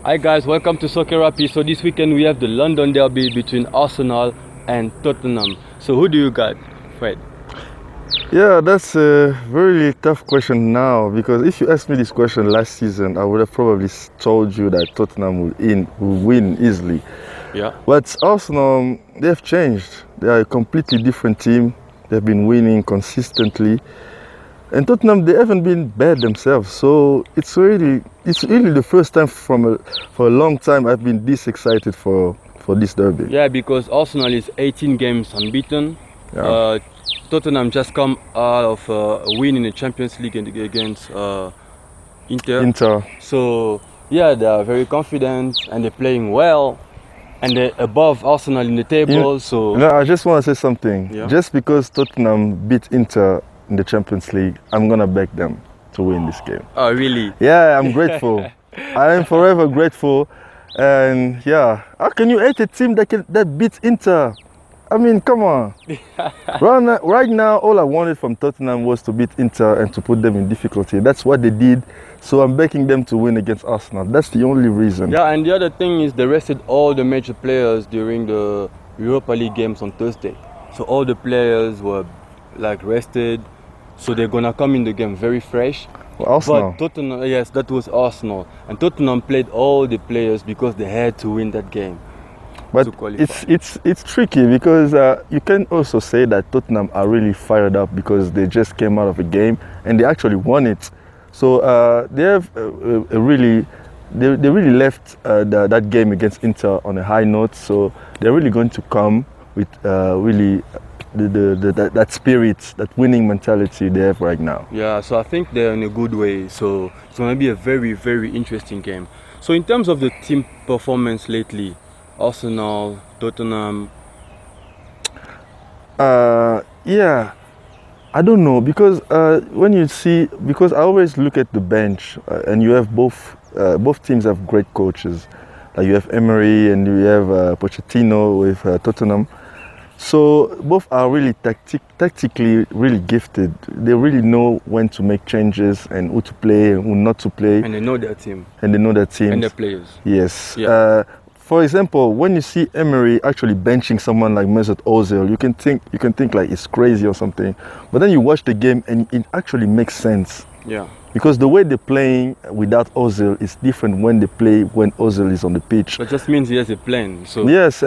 Hi guys, welcome to Soccer Rapid. So this weekend we have the London derby between Arsenal and Tottenham. So who do you got, Fred? Yeah, that's a very tough question now, because if you asked me this question last season, I would have probably told you that Tottenham will win easily. Yeah. But Arsenal, they've changed. They are a completely different team. They've been winning consistently. And Tottenham, they haven't been bad themselves. So it's really the first time for a long time I've been this excited for this derby. Yeah, because Arsenal is 18 games unbeaten. Yeah. Tottenham just come out of a win in the Champions League against Inter. So yeah, they are very confident and they're playing well. And they're above Arsenal in the table. I just want to say something. Yeah. Just because Tottenham beat Inter in the Champions League, I'm gonna back them to win this game. Oh really? Yeah, I'm grateful. I am forever grateful. And yeah, how can you hate a team that beats Inter? I mean, come on. Right now, all I wanted from Tottenham was to beat Inter and to put them in difficulty. That's what they did. So I'm backing them to win against Arsenal. That's the only reason. Yeah, and the other thing is they rested all the major players during the Europa League games on Thursday. So all the players were like rested. So they're gonna come in the game very fresh. Well, Arsenal. But Tottenham, yes, that was Arsenal. And Tottenham played all the players because they had to win that game. But it's tricky, because you can also say that Tottenham are really fired up because they just came out of a game and they actually won it. So they have really left that game against Inter on a high note. So they're really going to come with really that spirit, that winning mentality they have right now. Yeah, so I think they're in a good way. So it's going to be a very, very interesting game. So in terms of the team performance lately, Arsenal, Tottenham. Yeah, I don't know, because because I always look at the bench, and you have both teams have great coaches. Like you have Emery and you have Pochettino with Tottenham. So both are really tactically really gifted. They really know when to make changes and who to play and who not to play. And they know their team. And they know their teams. And their players. Yes. Yeah. For example, when you see Emery actually benching someone like Mesut Ozil, you can think like it's crazy or something. But then you watch the game and it actually makes sense. Yeah. Because the way they're playing without Ozil is different when they play when Ozil is on the pitch. That just means he has a plan. So yes,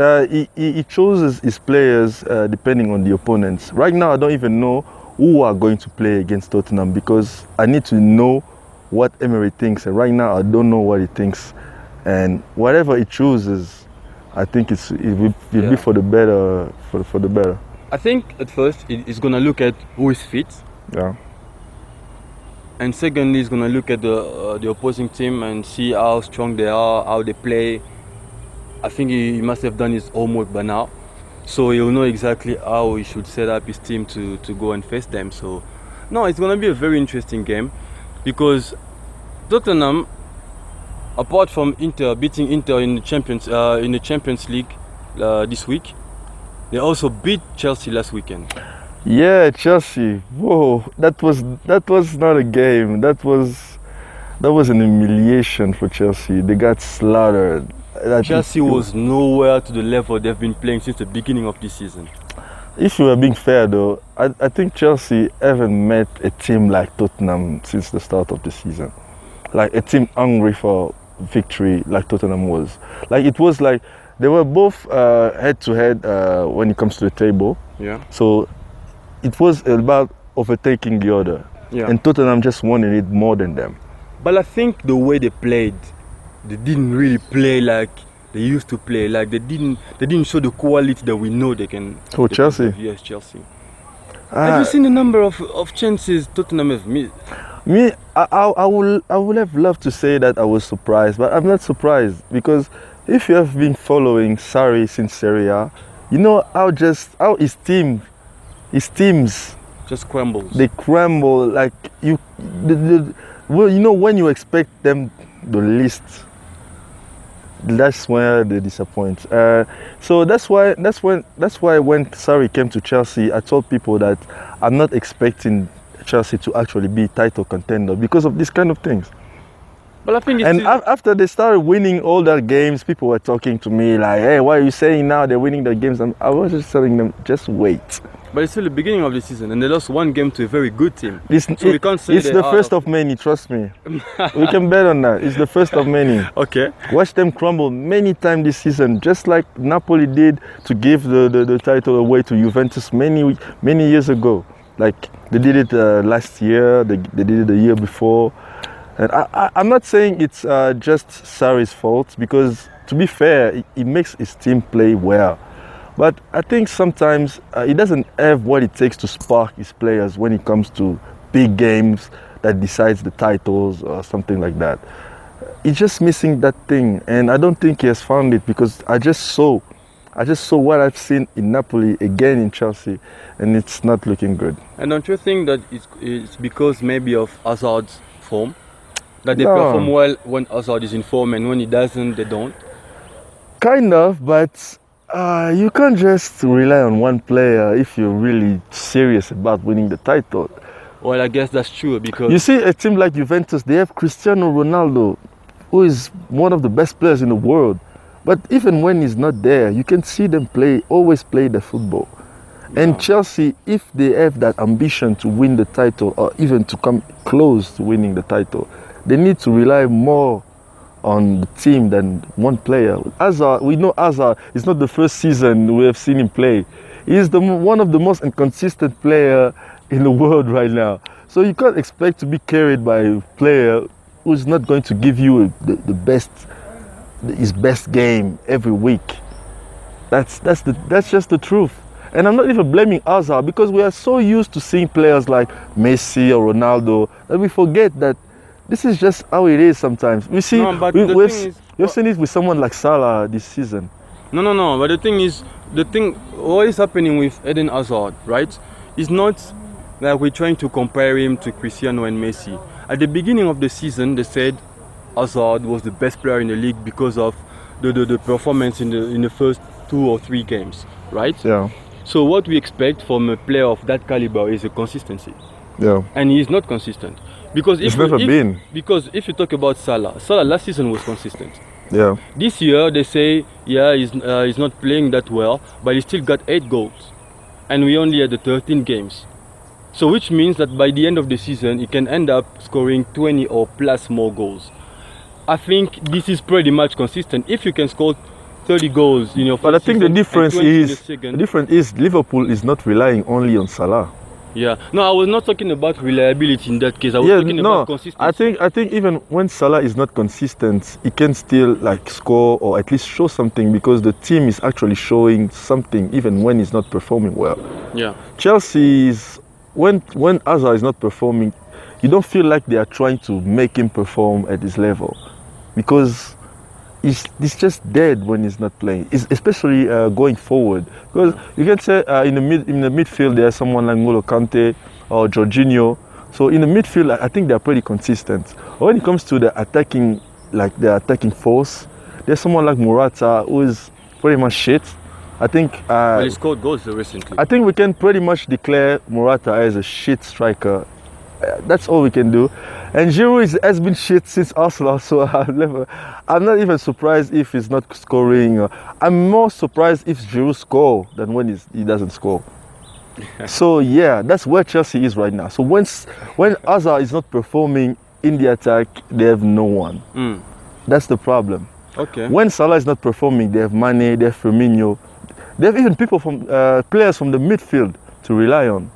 he chooses his players depending on the opponents. Right now, I don't even know who are going to play against Tottenham, because I need to know what Emery thinks. And right now, I don't know what he thinks. And whatever he chooses, I think it will be for the better. For the better. I think at first it's gonna look at who is fit. Yeah. And secondly, he's gonna look at the opposing team and see how strong they are, how they play. I think he must have done his homework by now, so he'll know exactly how he should set up his team to go and face them. So, no, it's gonna be a very interesting game, because Tottenham, apart from beating Inter in the Champions League this week, they also beat Chelsea last weekend. Yeah, Chelsea. Whoa, that was not a game. That was an humiliation for Chelsea. They got slaughtered. Chelsea was nowhere to the level they've been playing since the beginning of this season. If you were being fair though, I think Chelsea haven't met a team like Tottenham since the start of the season. Like a team hungry for victory like Tottenham was. Like it was like they were both head to head when it comes to the table. Yeah. So it was about overtaking the other. Yeah. And Tottenham just wanted it more than them. But I think the way they played, they didn't really play like they used to play. Like they didn't show the quality that we know they can. Oh, Chelsea. Yes, Chelsea. Have you seen the number of chances Tottenham have missed? Me, I would have loved to say that I was surprised, but I'm not surprised, because if you have been following Sarri since Serie A, you know how his teams just crumbles. They crumble like well, you know, when you expect them the least, that's where they disappoint. So that's why when Sarri came to Chelsea, I told people that I'm not expecting Chelsea to actually be title contender because of these kind of things. But I think it's And after they started winning all their games, people were talking to me like, hey, why are you saying now they're winning the games? And I was just telling them, just wait. But it's still the beginning of the season, and they lost one game to a very good team. We can't say it's the first of many, trust me. We can bet on that. It's the first of many. Okay. Watch them crumble many times this season, just like Napoli did to give the title away to Juventus many years ago. Like they did it last year, they did it the year before. And I'm not saying it's just Sarri's fault, because to be fair, he makes his team play well. But I think sometimes he doesn't have what it takes to spark his players when it comes to big games that decides the titles or something like that. He's just missing that thing, and I don't think he has found it, because I just saw what I've seen in Napoli again in Chelsea, and it's not looking good. And don't you think that it's because maybe of Hazard's form? That they perform well when Hazard is in form, and when he doesn't, they don't? Kind of, but you can't just rely on one player if you're really serious about winning the title. Well, I guess that's true, because... You see a team like Juventus, they have Cristiano Ronaldo, who is one of the best players in the world. But even when he's not there, you can see them always play the football. Yeah. And Chelsea, if they have that ambition to win the title, or even to come close to winning the title, they need to rely more on the team than one player. Hazard, we know Hazard, it's not the first season we have seen him play. He's one of the most inconsistent players in the world right now. So you can't expect to be carried by a player who's not going to give you his best game every week. That's just the truth. And I'm not even blaming Hazard, because we are so used to seeing players like Messi or Ronaldo that we forget that this is just how it is sometimes. We see, we've seen it with someone like Salah this season. No. But the thing is, what is happening with Eden Hazard, right? It's not like we're trying to compare him to Cristiano and Messi. At the beginning of the season, they said Hazard was the best player in the league because of the performance in the first 2 or 3 games, right? Yeah. So what we expect from a player of that caliber is a consistency. Yeah. And he is not consistent. Because if you talk about Salah last season was consistent. Yeah. This year they say, yeah, he's not playing that well, but he still got 8 goals. And we only had the 13 games. So which means that by the end of the season, he can end up scoring 20 or plus more goals. I think this is pretty much consistent. If you can score 30 goals in your first But I think season, the difference is Liverpool is not relying only on Salah. Yeah. No, I was not talking about reliability in that case. I was talking about consistency. I think even when Salah is not consistent, he can still like score or at least show something, because the team is actually showing something even when he's not performing well. Yeah. Chelsea's when Hazard is not performing, you don't feel like they are trying to make him perform at his level, because he's just dead when he's not playing. Especially going forward, because you can say in the midfield there's someone like N'Golo Kante or Jorginho. So in the midfield, I think they're pretty consistent. When it comes to the attacking force, there's someone like Morata who is pretty much shit. I think. But he scored goals recently. I think we can pretty much declare Morata as a shit striker. That's all we can do. And Giroud has been shit since Arsenal, so I'm not even surprised if he's not scoring. I'm more surprised if Giroud scores than when he doesn't score. So yeah, that's where Chelsea is right now. So when Hazard is not performing in the attack, they have no one. That's the problem. Okay. When Salah is not performing, they have Mane, they have Firmino, they have even players from the midfield to rely on.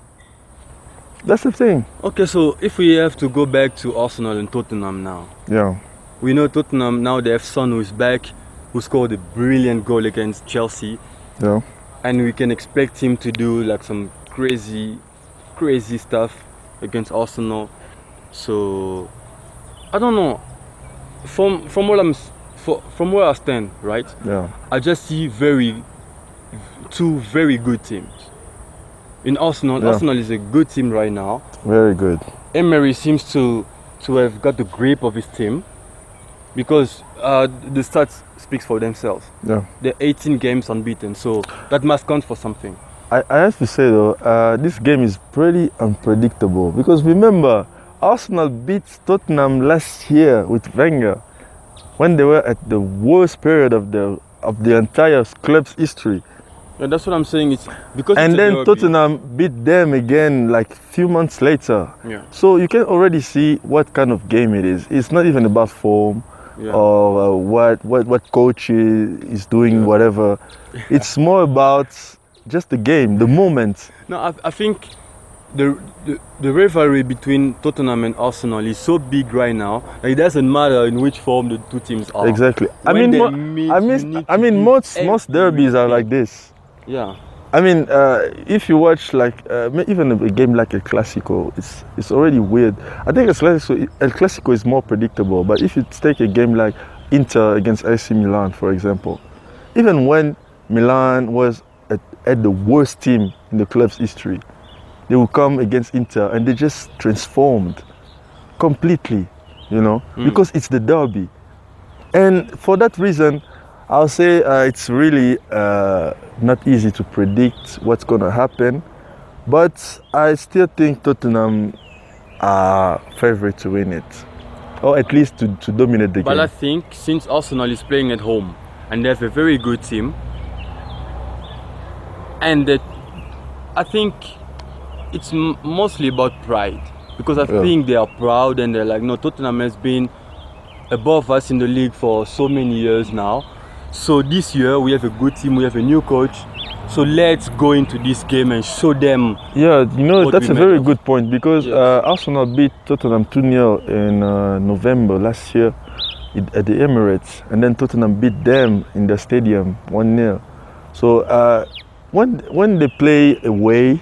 That's the thing. Okay, so if we have to go back to Arsenal and Tottenham now. Yeah. We know Tottenham now, they have Son who is back, who scored a brilliant goal against Chelsea. Yeah. And we can expect him to do like some crazy stuff against Arsenal. So I don't know. From where I stand, right? Yeah. I just see two very good teams. In Arsenal, yeah. Arsenal is a good team right now. Very good. Emery seems to have got the grip of his team, because the stats speaks for themselves. Yeah. They're 18 games unbeaten, so that must count for something. I have to say though, this game is pretty unpredictable, because remember, Arsenal beat Tottenham last year with Wenger when they were at the worst period of the entire club's history. Yeah, that's what I'm saying. It's because and it's then a derby. Tottenham beat them again like a few months later. Yeah. So you can already see what kind of game it is. It's not even about form or what coach is doing, whatever. It's more about just the game, the moment. No, I think the rivalry between Tottenham and Arsenal is so big right now that it doesn't matter in which form the two teams are. Exactly. When I mean, most derbies are like this. Yeah. I mean, if you watch like even a game like El Clasico, it's already weird. I think El Clasico is more predictable. But if you take a game like Inter against AC Milan, for example, even when Milan was at the worst team in the club's history, they will come against Inter and they just transformed completely, you know, because it's the derby. And for that reason, I'll say it's really not easy to predict what's going to happen. But I still think Tottenham are favorite to win it, or at least to dominate the game. But I think since Arsenal is playing at home and they have a very good team, and I think it's mostly about pride, because I think they are proud and they're like, no, Tottenham has been above us in the league for so many years now. So this year we have a good team, we have a new coach. So let's go into this game and show them. Yeah, you know, that's a very good point, because Arsenal beat Tottenham 2-0 in November last year at the Emirates, and then Tottenham beat them in the stadium 1-0. So when they play away,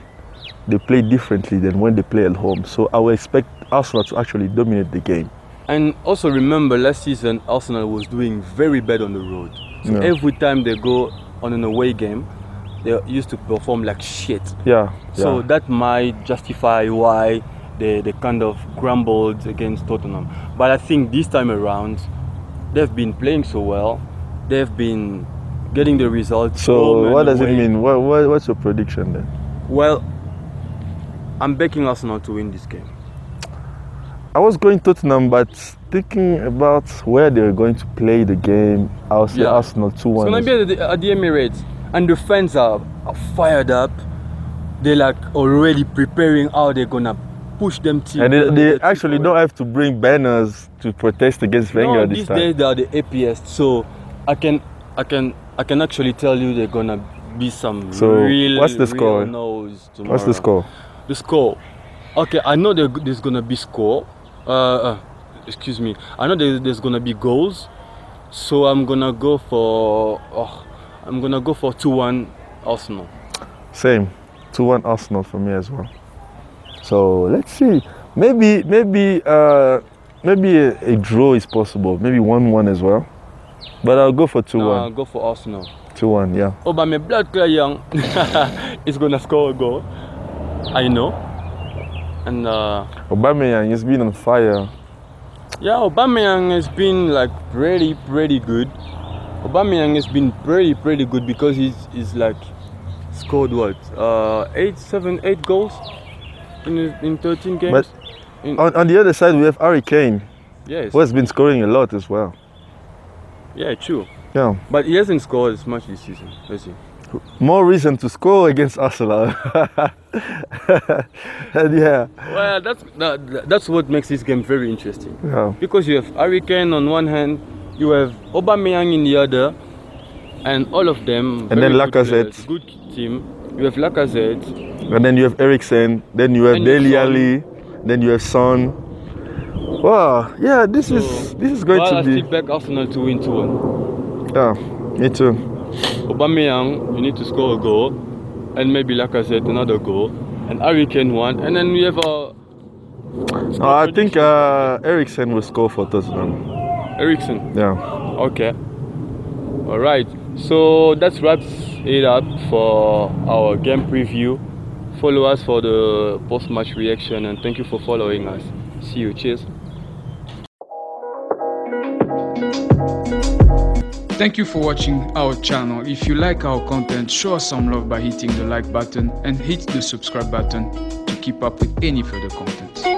they play differently than when they play at home. So I would expect Arsenal to actually dominate the game. And also remember, last season Arsenal was doing very bad on the road. So every time they go on an away game, they used to perform like shit. So that might justify why they kind of grumbled against Tottenham. But I think this time around, they've been playing so well. They've been getting the results. So what does it mean? What's your prediction then? Well, I'm backing Arsenal to win this game. I was going Tottenham, but thinking about where they're going to play the game, I'll say Arsenal 2-1. It's going to be at the Emirates, and the fans are fired up. They're like already preparing how they're going to push them team. And they actually don't have to bring banners to protest against Wenger this time. These days they are the happiest, so I can actually tell you they're going to be some what's the score? What's the score? The score. Okay, I know there's gonna be score. Excuse me. I know there's gonna be goals. So I'm gonna go for 2-1 Arsenal. Same, 2-1 Arsenal for me as well. So let's see. Maybe a draw is possible. Maybe 1-1 as well. But I'll go for 2-1. No, I'll go for Arsenal. 2-1, yeah. Oh, but my blood clot young is gonna score a goal. I know. And Aubameyang has been on fire. Yeah, Aubameyang has been like pretty good. Aubameyang has been pretty good, because he's like scored what 8 goals in 13 games. But on the other side we have Harry Kane. Yes. Who has been scoring a lot as well. Yeah, true. Yeah. But he hasn't scored as much this season, has he? More reason to score against Arsenal. And yeah. Well, that's what makes this game very interesting. Yeah. Because you have Harry Kane on one hand, you have Aubameyang in the other, and all of them. And then Lacazette. Good team. You have Lacazette. And then you have Eriksen. Then you have Dele Alli. Then you have Son. Wow. Yeah. This is going to be. I still back Arsenal to win 2-1. Yeah. Me too. Aubameyang, you need to score a goal, and maybe Lacazette another goal, and Harry Kane one, and then we have a. I think Eriksen will score for Tottenham. Eriksen. Yeah. Okay. All right. So that wraps it up for our game preview. Follow us for the post-match reaction, and thank you for following us. See you. Cheers. Thank you for watching our channel. If you like our content, show us some love by hitting the like button and hit the subscribe button to keep up with any further content.